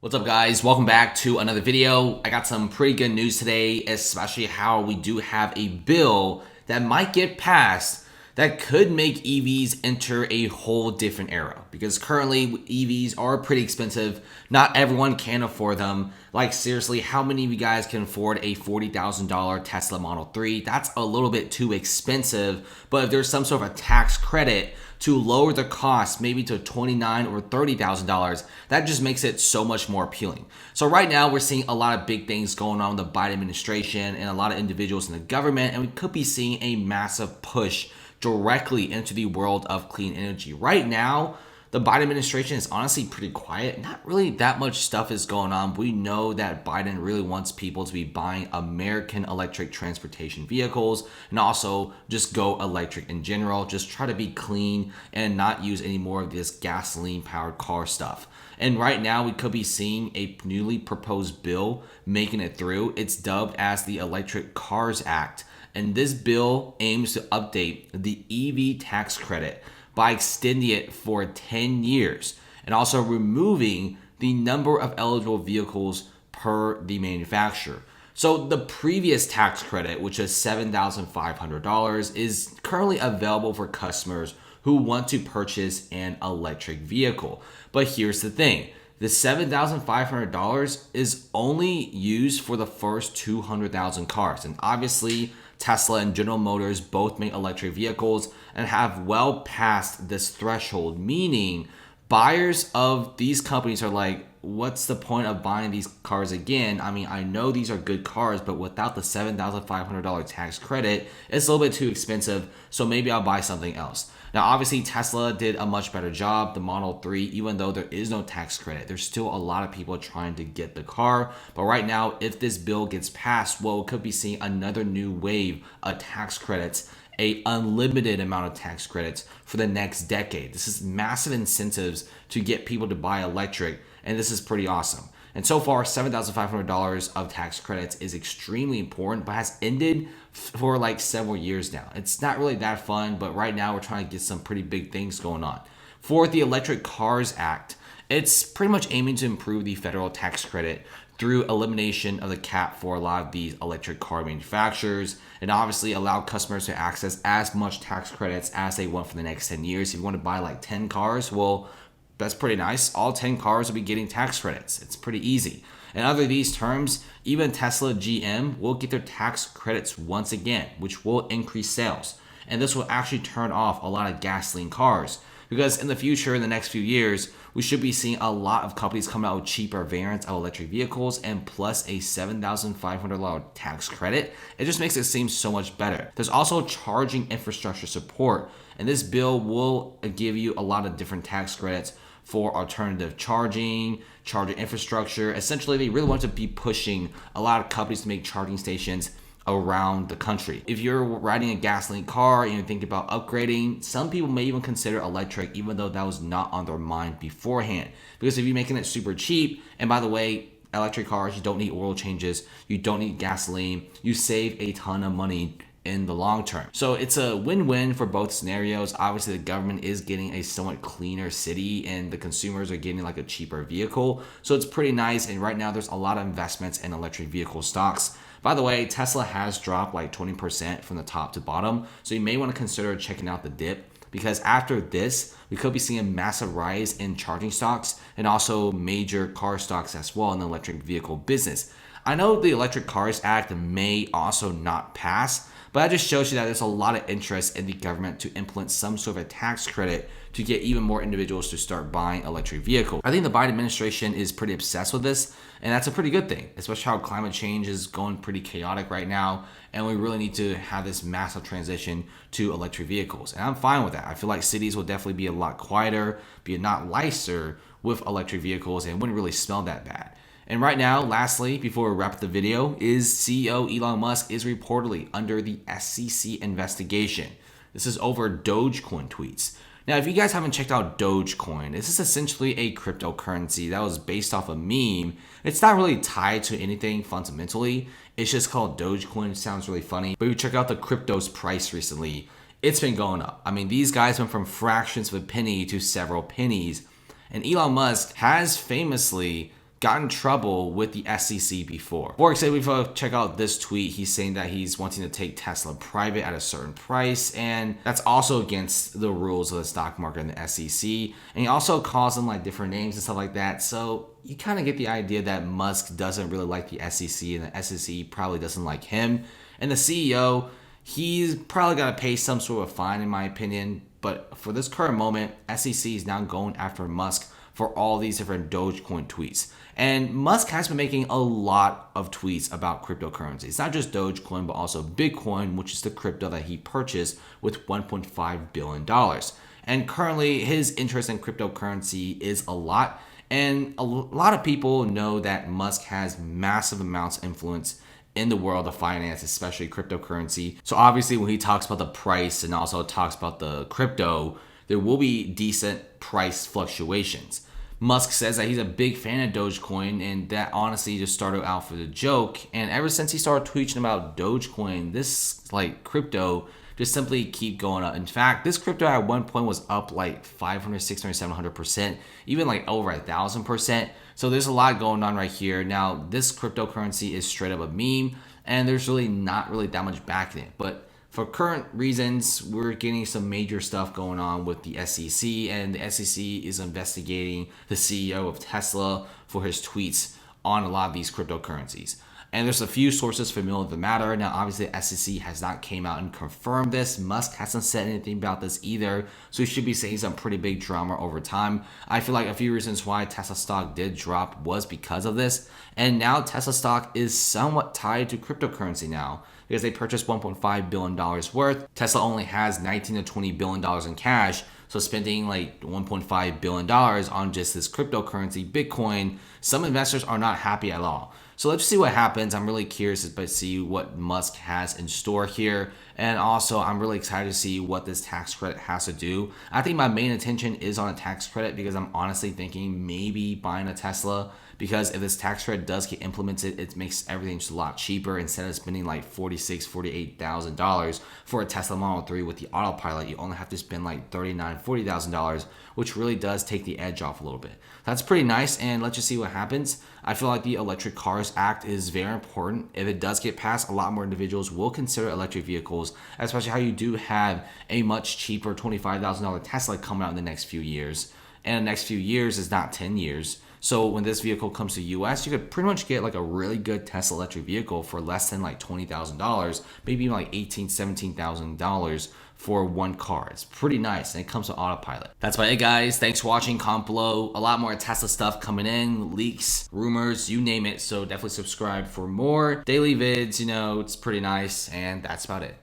What's up, guys? Welcome back to another video. I got some pretty good news today, especially how we do have a bill that might get passed that could make EVs enter a whole different era, because currently EVs are pretty expensive. Not everyone can afford them. Like, seriously, how many of you guys can afford a $40,000 Tesla Model 3? That's a little bit too expensive, but if there's some sort of a tax credit to lower the cost maybe to $29,000 or $30,000, that just makes it so much more appealing. So right now we're seeing a lot of big things going on with the Biden administration and a lot of individuals in the government, and we could be seeing a massive push directly into the world of clean energy. Right now, the Biden administration is honestly pretty quiet. Not really that much stuff is going on. We know that Biden really wants people to be buying American electric transportation vehicles and also just go electric in general. Just try to be clean and not use any more of this gasoline powered car stuff. And right now we could be seeing a newly proposed bill making it through. It's dubbed as the Electric Cars Act. And this bill aims to update the EV tax credit by extending it for 10 years and also removing the number of eligible vehicles per the manufacturer. So the previous tax credit, which is $7,500, is currently available for customers who want to purchase an electric vehicle. But here's the thing. The $7,500 is only used for the first 200,000 cars. And obviously, Tesla and General Motors both make electric vehicles and have well passed this threshold, meaning buyers of these companies are like, what's the point of buying these cars again? I mean, I know these are good cars, but without the $7,500 tax credit, it's a little bit too expensive, so maybe I'll buy something else. Now, obviously, Tesla did a much better job. The Model 3, even though there is no tax credit, there's still a lot of people trying to get the car. But right now, if this bill gets passed, well, we could be seeing another new wave of tax credits, a unlimited amount of tax credits for the next decade. This is massive incentives to get people to buy electric, and this is pretty awesome. And so far, $7,500 of tax credits is extremely important, but has ended for like several years now. It's not really that fun, but right now we're trying to get some pretty big things going on. For the Electric Cars Act, it's pretty much aiming to improve the federal tax credit through elimination of the cap for a lot of these electric car manufacturers, and obviously allow customers to access as much tax credits as they want for the next 10 years. If you want to buy like 10 cars, well, that's pretty nice. All 10 cars will be getting tax credits. It's pretty easy. And under these terms, even Tesla, GM will get their tax credits once again, which will increase sales. And this will actually turn off a lot of gasoline cars, because in the future, in the next few years, we should be seeing a lot of companies coming out with cheaper variants of electric vehicles, and plus a $7,500 tax credit. It just makes it seem so much better. There's also charging infrastructure support, and this bill will give you a lot of different tax credits for alternative charging infrastructure. Essentially, they really want to be pushing a lot of companies to make charging stations around the country. If you're riding a gasoline car and you're thinking about upgrading, some people may even consider electric, even though that was not on their mind beforehand. Because if you're making it super cheap, and by the way, electric cars, you don't need oil changes, you don't need gasoline, you save a ton of money in the long term. So it's a win-win for both scenarios. Obviously, the government is getting a somewhat cleaner city, and the consumers are getting like a cheaper vehicle. So it's pretty nice. And right now there's a lot of investments in electric vehicle stocks. By the way, Tesla has dropped like 20% from the top to bottom. So you may want to consider checking out the dip, because after this, we could be seeing a massive rise in charging stocks and also major car stocks as well in the electric vehicle business. I know the Electric Cars Act may also not pass, but that just shows you that there's a lot of interest in the government to implement some sort of a tax credit to get even more individuals to start buying electric vehicles. I think the Biden administration is pretty obsessed with this, and that's a pretty good thing, especially how climate change is going pretty chaotic right now, and we really need to have this massive transition to electric vehicles. And I'm fine with that. I feel like cities will definitely be a lot quieter, be a lot nicer with electric vehicles, and wouldn't really smell that bad. And right now, lastly, before we wrap up the video, is CEO Elon Musk is reportedly under the SEC investigation. This is over Dogecoin tweets. Now, if you guys haven't checked out Dogecoin, this is essentially a cryptocurrency that was based off a meme. It's not really tied to anything fundamentally. It's just called Dogecoin. It sounds really funny. But if you check out the crypto's price recently, it's been going up. I mean, these guys went from fractions of a penny to several pennies. And Elon Musk has famously got in trouble with the SEC before. Before excited, we check out this tweet. He's saying that he's wanting to take Tesla private at a certain price, and that's also against the rules of the stock market and the SEC. And he also calls them like different names and stuff like that. So you kind of get the idea that Musk doesn't really like the SEC, and the SEC probably doesn't like him. And the CEO, he's probably got to pay some sort of fine, in my opinion. But for this current moment, SEC is now going after Musk for all these different Dogecoin tweets. And Musk has been making a lot of tweets about cryptocurrency. It's not just Dogecoin, but also Bitcoin, which is the crypto that he purchased with $1.5 billion. And currently, his interest in cryptocurrency is a lot. And a lot of people know that Musk has massive amounts of influence in the world of finance, especially cryptocurrency. So obviously when he talks about the price and also talks about the crypto, there will be decent price fluctuations. Musk says that he's a big fan of Dogecoin, and that honestly just started out for the joke. And ever since he started tweeting about Dogecoin, this like crypto just simply keep going up. In fact, this crypto at one point was up like 500, 600, 700%, even like over 1,000%. So there's a lot going on right here. Now, this cryptocurrency is straight up a meme, and there's really not really that much backing it. But for current reasons, we're getting some major stuff going on with the SEC, and the SEC is investigating the CEO of Tesla for his tweets on a lot of these cryptocurrencies. And there's a few sources familiar with the matter. Now, obviously, the SEC has not came out and confirmed this. Musk hasn't said anything about this either. So we should be seeing some pretty big drama over time. I feel like a few reasons why Tesla stock did drop was because of this. And now Tesla stock is somewhat tied to cryptocurrency now, because they purchased $1.5 billion worth. Tesla only has $19 to $20 billion in cash. So spending like $1.5 billion on just this cryptocurrency, Bitcoin, some investors are not happy at all. So let's see what happens. I'm really curious to see what Musk has in store here. And also, I'm really excited to see what this tax credit has to do. I think my main attention is on a tax credit, because I'm honestly thinking maybe buying a Tesla, because if this tax credit does get implemented, it makes everything just a lot cheaper. Instead of spending like $46,000, $48,000 for a Tesla Model 3 with the autopilot, you only have to spend like $39,000, $40,000, which really does take the edge off a little bit. That's pretty nice, and let's just see what happens. I feel like the Electric Cars Act is very important. If it does get passed, a lot more individuals will consider electric vehicles, especially how you do have a much cheaper $25,000 Tesla coming out in the next few years. And the next few years is not 10 years. So when this vehicle comes to US, you could pretty much get like a really good Tesla electric vehicle for less than like $20,000, maybe even like $18,000, $17,000 for one car. It's pretty nice, and it comes with autopilot. That's about it, guys. Thanks for watching. Comment below. A lot more Tesla stuff coming in, leaks, rumors, you name it. So definitely subscribe for more daily vids. You know, it's pretty nice, and that's about it.